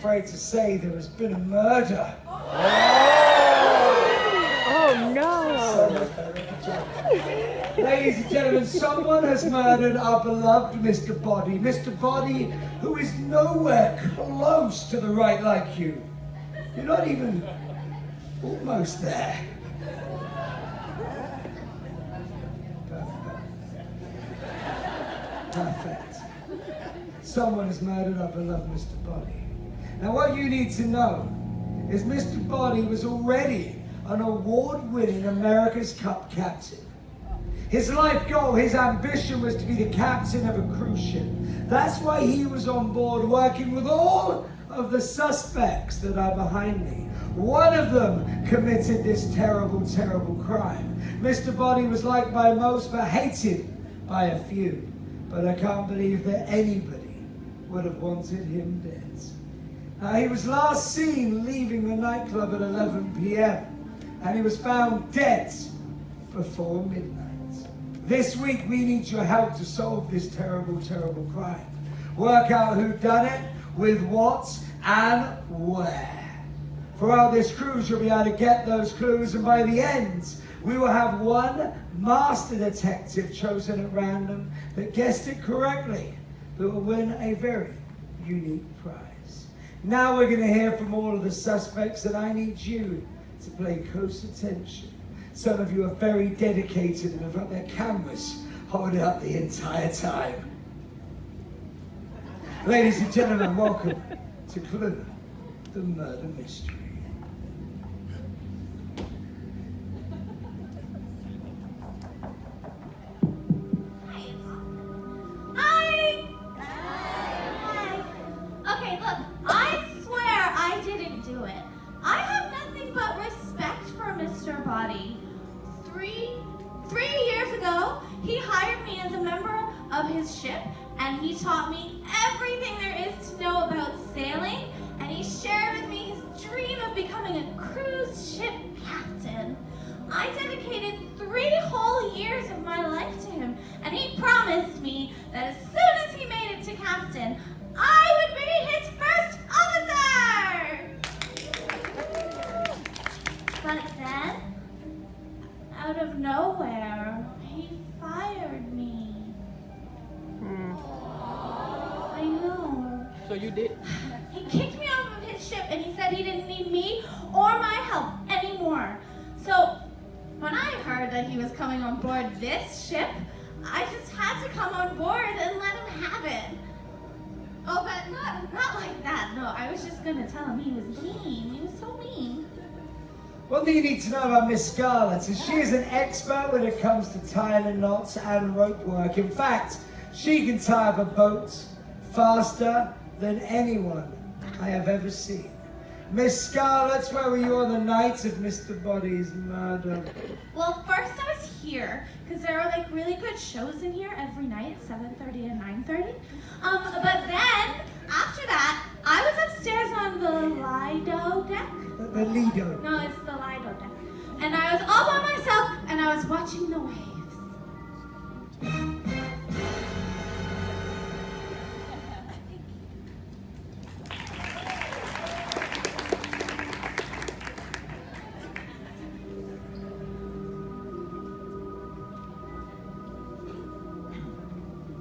afraid to say there has been a murder. Oh no! Ladies and gentlemen, someone has murdered our beloved Mr. Boddy. Mr. Boddy, who is nowhere close to the right like you. You're not even almost there. Perfect. Someone has murdered our beloved Mr. Boddy. Now what you need to know is Mr. Boddy was already an award-winning America's Cup captain. His life goal, his ambition was to be the captain of a cruise ship. That's why he was on board working with all of the suspects that are behind me. One of them committed this terrible, terrible crime. Mr. Boddy was liked by most but hated by a few. But I can't believe that anybody would have wanted him dead. Now, he was last seen leaving the nightclub at 11 p.m. and he was found dead before midnight. This week, we need your help to solve this terrible, terrible crime. Work out who done it, with what, and where. Throughout this cruise, you'll be able to get those clues, and by the end, we will have one master detective chosen at random that guessed it correctly, that will win a very unique prize. Now we're going to hear from all of the suspects, and I need you to pay close attention. Some of you are very dedicated and have got their cameras holding up the entire time. Ladies and gentlemen, welcome to Clue, the murder mystery. Okay, look, I swear I didn't do it. I have nothing but respect for Mr. Boddy. Three years ago, he hired me as a member of his ship, and he taught me everything there is to know about sailing, and he shared with me his dream of becoming a cruise ship captain. I dedicated 3 whole years of my life to him, and he promised me that as soon as he made it to captain, I would be his first officer! But then, out of nowhere, he fired me. I know. So you did? He kicked me off of his ship and he said he didn't need me or my help anymore. So, when I heard that he was coming on board this ship, I just had to come on board and let him have it. Oh, but not like that. No, I was just gonna tell him he was mean. He was so mean. One thing you need to know about Miss Scarlett is she is an expert when it comes to tying a knot and rope work. In fact, she can tie up a boat faster than anyone I have ever seen. Miss Scarlett, where were you on the night of Mr. Boddy's murder? Well, first I was here, because there are like really good shows in here every night at 7:30 and 9:30. But then, after that, I was upstairs on the Lido deck. The Lido. No, it's the Lido deck. And I was all by myself, and I was watching the waves.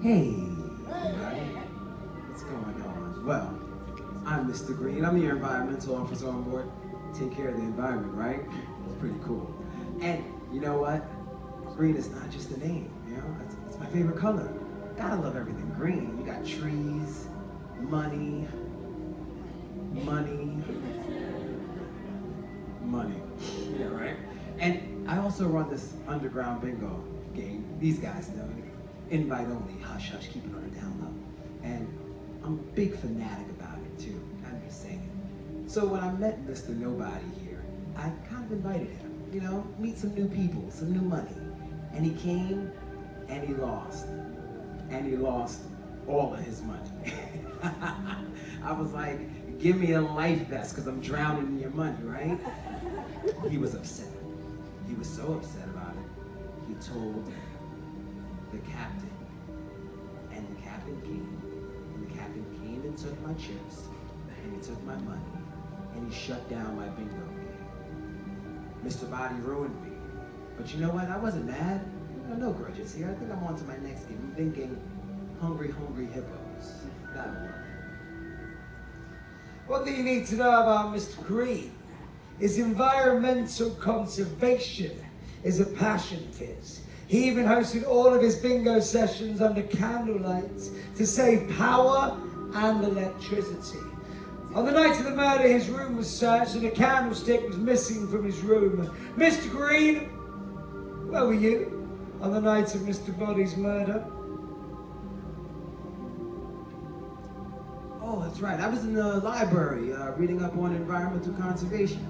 Hey, what's going on? Well, I'm Mr. Green. I'm your environmental officer on board. Take care of the environment, right? It's pretty cool. And you know what? Green is not just a name, you know? It's my favorite color. Gotta love everything green. You got trees, money. Yeah, right? And I also run this underground bingo game. These guys know. Invite only, hush hush, keep it on a down low. And I'm a big fanatic about it too, I'm just saying. So when I met Mr. Nobody here, I kind of invited him, you know, meet some new people, some new money. And he came and he lost. And he lost all of his money. I was like, give me a life vest because I'm drowning in your money, right? He was upset. He was so upset about it, he told the captain, and the captain came, and the captain came and took my chips, and he took my money, and he shut down my bingo game. Mr. Boddy ruined me. But you know what? I wasn't mad. No grudges here. I think I'm on to my next game. I'm thinking hungry, hungry hippos. That'll work. One thing you need to know about Mr. Green is environmental conservation is a passion of his. He even hosted all of his bingo sessions under candlelight to save power and electricity. On the night of the murder, his room was searched and a candlestick was missing from his room. Mr. Green, where were you on the night of Mr. Boddy's murder? Oh, that's right. I was in the library reading up on environmental conservation.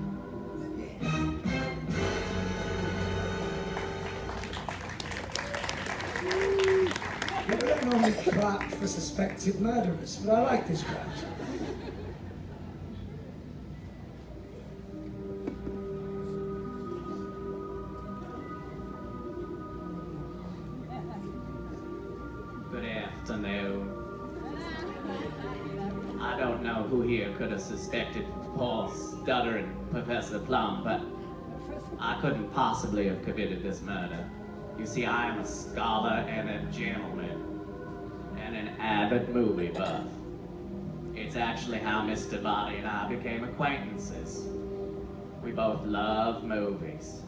We don't normally clap for suspected murderers, but I like this crowd. Good afternoon. I don't know who here could have suspected poor stuttering Professor Plum, but I couldn't possibly have committed this murder. You see, I am a scholar and a gentleman, and an avid movie buff. It's actually how Mr. Boddy and I became acquaintances. We both love movies.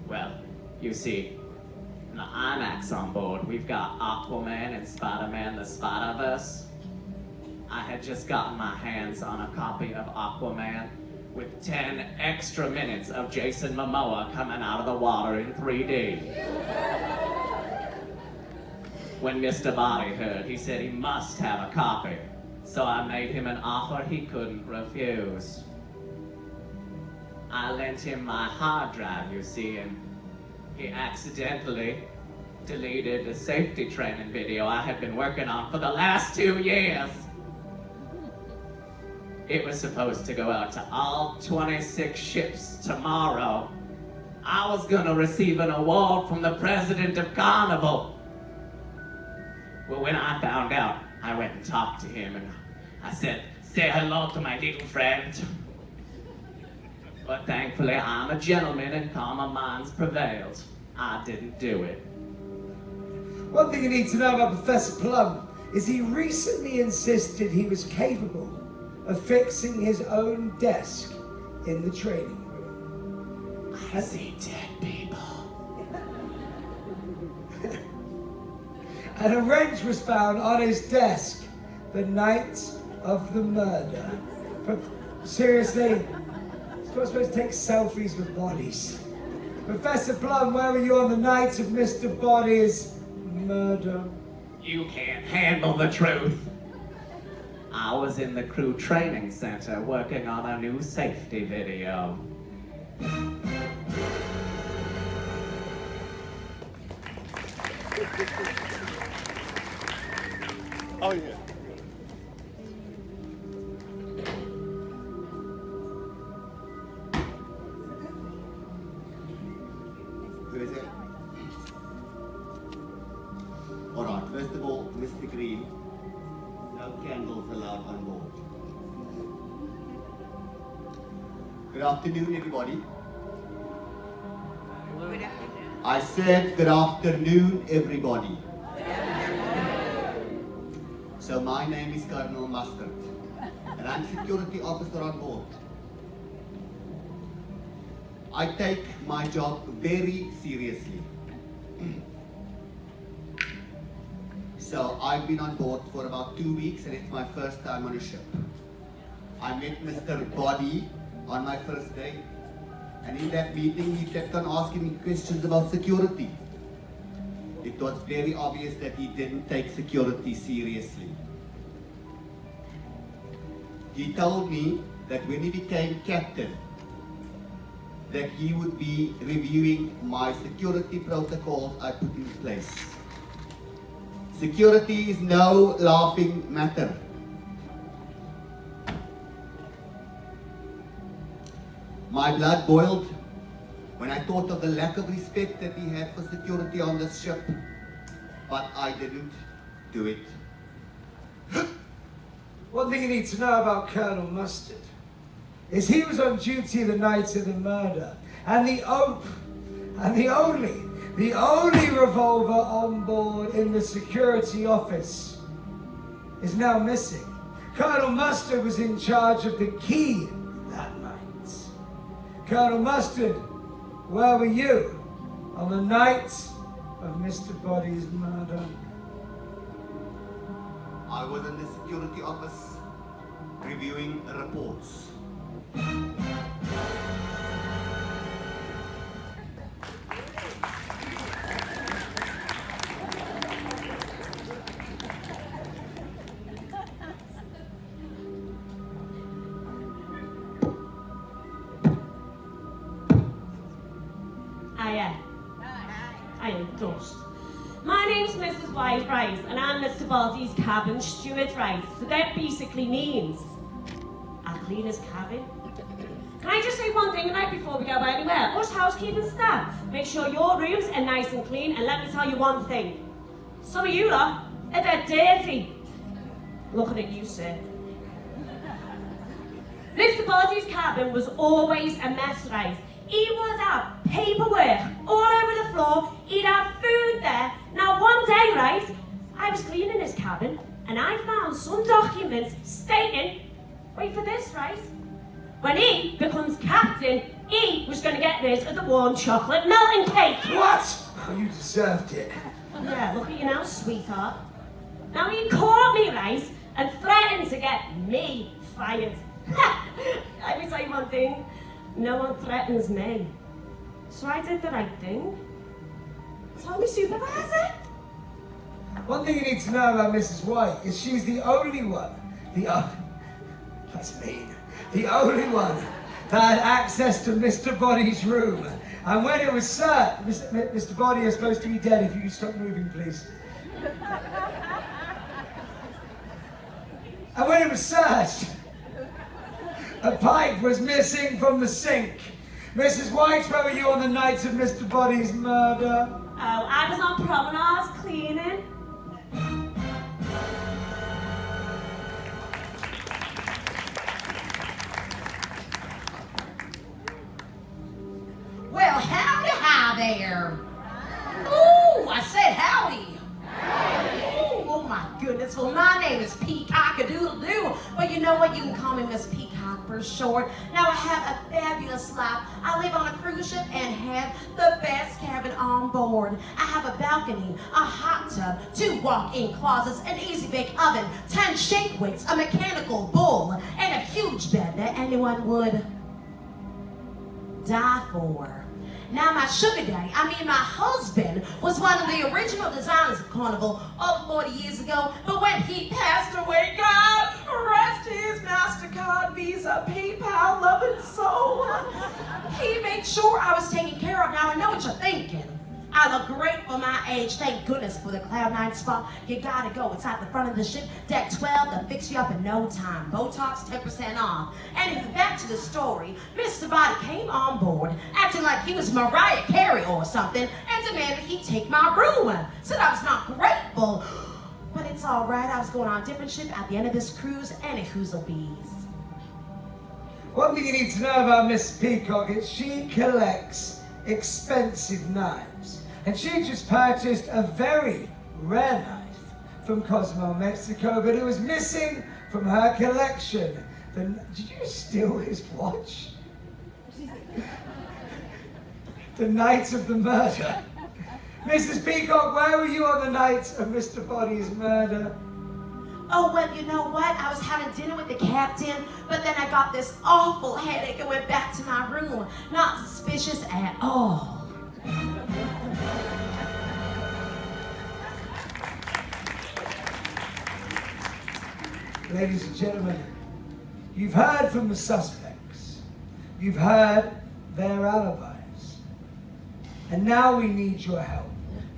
Well, you see, in the IMAX on board, we've got Aquaman and Spider-Man the Spider-Verse. I had just gotten my hands on a copy of Aquaman with 10 extra minutes of Jason Momoa coming out of the water in 3D. When Mr. Boddy heard, he said he must have a copy. So I made him an offer he couldn't refuse. I lent him my hard drive, you see, and he accidentally deleted a safety training video I had been working on for the last 2 years. It was supposed to go out to all 26 ships tomorrow. I was gonna receive an award from the president of Carnival. Well, when I found out, I went and talked to him and I said, "Say hello to my little friend." But thankfully, I'm a gentleman and calmer minds prevailed. I didn't do it. One thing you need to know about Professor Plum is he recently insisted he was capable of fixing his own desk in the training room. I see dead people. And a wrench was found on his desk the night of the murder. Seriously, you're supposed to take selfies with bodies. Professor Plum, where were you on the night of Mr. Boddy's murder? You can't handle the truth. I was in the crew training center working on a new safety video. Oh yeah. Who is it? Alright, first of all, Mr. Green, no candles allowed on board. Good afternoon, everybody. I said good afternoon, everybody. So my name is Colonel Mustard, and I'm security officer on board. I take my job very seriously. So I've been on board for about 2 weeks and it's my first time on a ship. I met Mr. Boddy on my first day, and in that meeting he kept on asking me questions about security. It was very obvious that he didn't take security seriously. He told me that when he became captain, that he would be reviewing my security protocols I put in place. Security is no laughing matter. My blood boiled when I thought of the lack of respect that he had for security on this ship, but I didn't do it. One thing you need to know about Colonel Mustard is he was on duty the night of the murder, and the only revolver on board in the security office is now missing. Colonel Mustard was in charge of the key that night. Colonel Mustard, where were you on the night of Mr. Boddy's murder? I was in the security office reviewing reports. Hiya, Dust. My name's Mrs. White Rice, and I'm Mr. Boddy's cabin steward, right? So that basically means I'll clean his cabin. Can I just say one thing right before we go anywhere? Us housekeeping staff, make sure your rooms are nice and clean, and let me tell you one thing. Some of you lot are dead dirty. Looking at you, sir. Mr. Boddy's cabin was always a mess, right? He would have paperwork all over the floor, he'd have food there. Now one day, right, I was cleaning his cabin and I found some documents stating, wait for this, right, when he becomes captain, he was going to get rid of the warm chocolate melting cake. What? Oh, you deserved it. Yeah, look at you now, sweetheart. Now he caught me, right, and threatened to get me fired. Let me tell you one thing. No one threatens me. So I did the right thing. Told me supervisor. One thing you need to know about Mrs. White is she's the only one, that's mean, the only one that had access to Mr. Boddy's room. And when it was searched, Mr. Boddy is supposed to be dead. If you could stop moving, please. And when it was searched, a pipe was missing from the sink. Mrs. White, where were you on the night of Mr. Boddy's murder? Oh, I was on promenade cleaning. Well, howdy, hi there. Ooh, I said howdy. Oh my goodness, well my name is Peacock-a-doodle-doo, but you know what, you can call me Miss Peacock for short. Now I have a fabulous life. I live on a cruise ship and have the best cabin on board. I have a balcony, a hot tub, 2 walk-in closets, an easy-bake oven, 10 shake weights, a mechanical bull, and a huge bed that anyone would die for. Now my sugar daddy, my husband, was one of the original designers of Carnival over 40 years ago, but when he passed away, God rest his MasterCard, Visa, PayPal, loving soul, he made sure I was taken care of. Now I know what you're thinking. I look great for my age, thank goodness for the Cloud 9 spa. You gotta go, it's at the front of the ship, deck 12, they'll fix you up in no time. Botox, 10% off. Anyway, back to the story. Mr. Boddy came on board, acting like he was Mariah Carey or something, and demanded he take my room. Said I was not grateful. But it's all right, I was going on a different ship at the end of this cruise, and it whoozle bees. One thing you need to know about Miss Peacock is she collects expensive knives. And she just purchased a very rare knife from Cozumel, Mexico, but it was missing from her collection. Did you steal his watch? The night of the murder. Mrs. Peacock, where were you on the night of Mr. Boddy's murder? Oh, well, you know what? I was having dinner with the captain, but then I got this awful headache and went back to my room. Not suspicious at all. Ladies and gentlemen, you've heard from the suspects. You've heard their alibis. And now we need your help.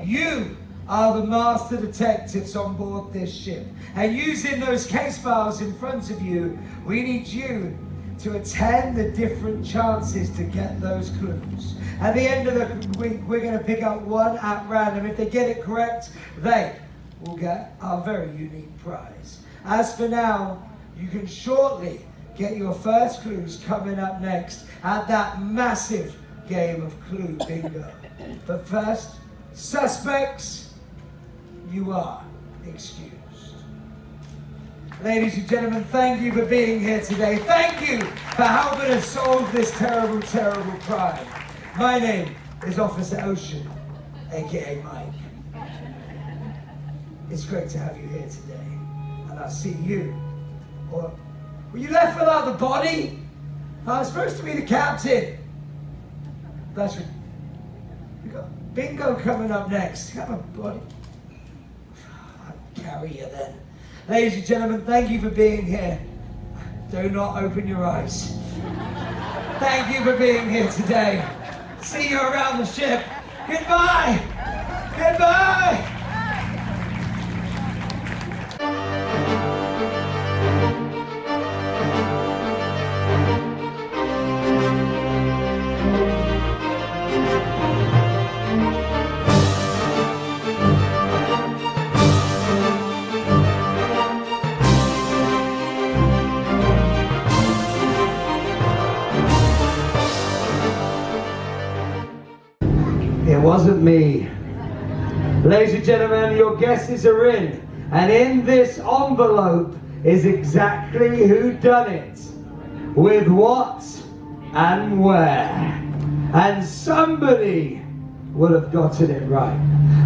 You are the master detectives on board this ship. And using those case files in front of you, we need you to attend the different chances to get those clues. At the end of the week, we're going to pick up one at random. If they get it correct, they will get our very unique prize. As for now, you can shortly get your first clues coming up next at that massive game of Clue Bingo. But first, suspects, you are excused. Ladies and gentlemen, thank you for being here today. Thank you for helping us solve this terrible, terrible crime. My name is Officer Ocean, aka Mike. It's great to have you here today, and I'll see you. Or were you left without the body? I was supposed to be the captain. That's what. We got bingo coming up next. Come on, buddy. I'll carry you then. Ladies and gentlemen, thank you for being here. Do not open your eyes. Thank you for being here today. See you around the ship. Goodbye. Goodbye. It wasn't me. Ladies and gentlemen, your guesses are in. And in this envelope is exactly who done it, with what and where. And somebody will have gotten it right.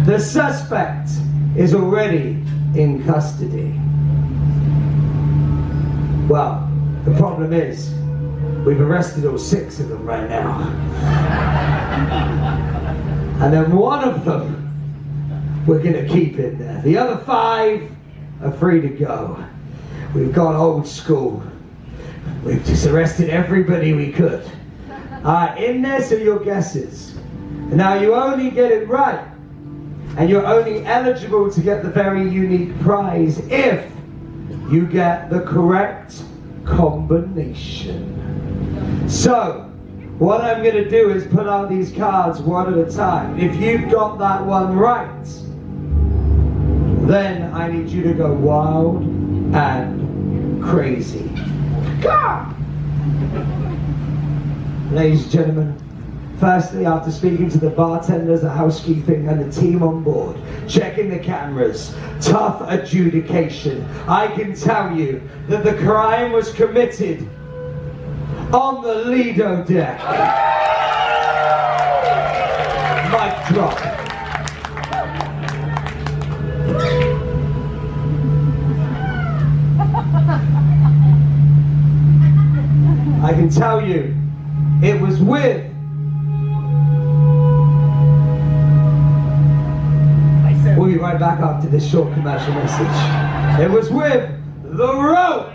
The suspect is already in custody. Well, the problem is, we've arrested all 6 of them right now. And then one of them, we're gonna keep in there. The other 5 are free to go. We've gone old school. We've just arrested everybody we could. In this are your guesses. Now you only get it right, and you're only eligible to get the very unique prize if you get the correct combination. So, what I'm going to do is put out these cards one at a time. If you've got that one right, then I need you to go wild and crazy. Go! Ladies and gentlemen, firstly, after speaking to the bartenders, the housekeeping, and the team on board, checking the cameras, tough adjudication, I can tell you that the crime was committed on the Lido deck. Mic drop. I can tell you, it was with we'll be right back after this short commercial message. It was with the rope.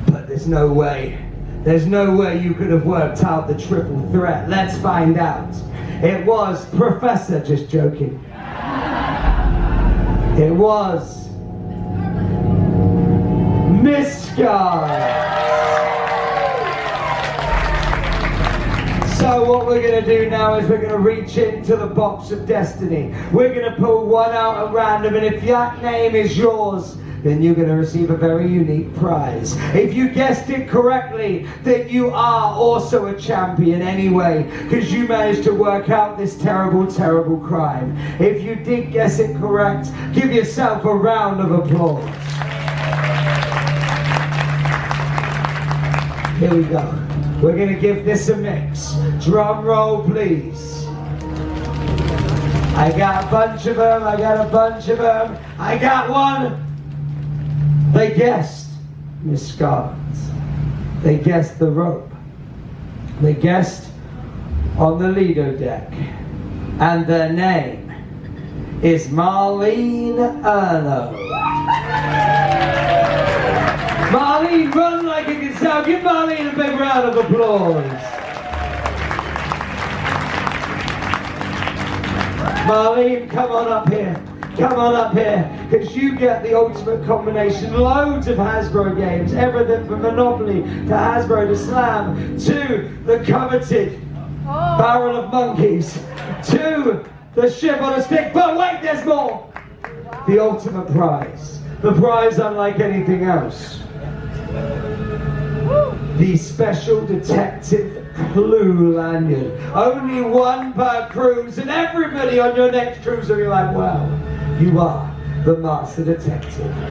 But there's no way you could have worked out the triple threat. Let's find out. It was Professor, just joking. It was Misguide. So what we're going to do now is we're going to reach into the box of destiny. We're going to pull one out at random, and if that name is yours, then you're going to receive a very unique prize. If you guessed it correctly, then you are also a champion anyway, because you managed to work out this terrible, terrible crime. If you did guess it correct, give yourself a round of applause. Here we go. We're going to give this a mix. Drum roll, please. I got a bunch of them. I got a bunch of them. I got one. They guessed Miss Scarlet. They guessed the rope. They guessed on the Lido deck. And their name is Marlene Erno. Marlene, run like a gazelle. Give Marlene a big round of applause. Marlene, come on up here. Come on up here, because you get the ultimate combination. Loads of Hasbro games, everything from Monopoly to Hasbro to Slam to the coveted Barrel of Monkeys to the ship on a stick, but wait, there's more! The ultimate prize. The prize unlike anything else. The special detective clue lanyard. Only one per cruise, and everybody on your next cruise will be like, well, you are the master detective.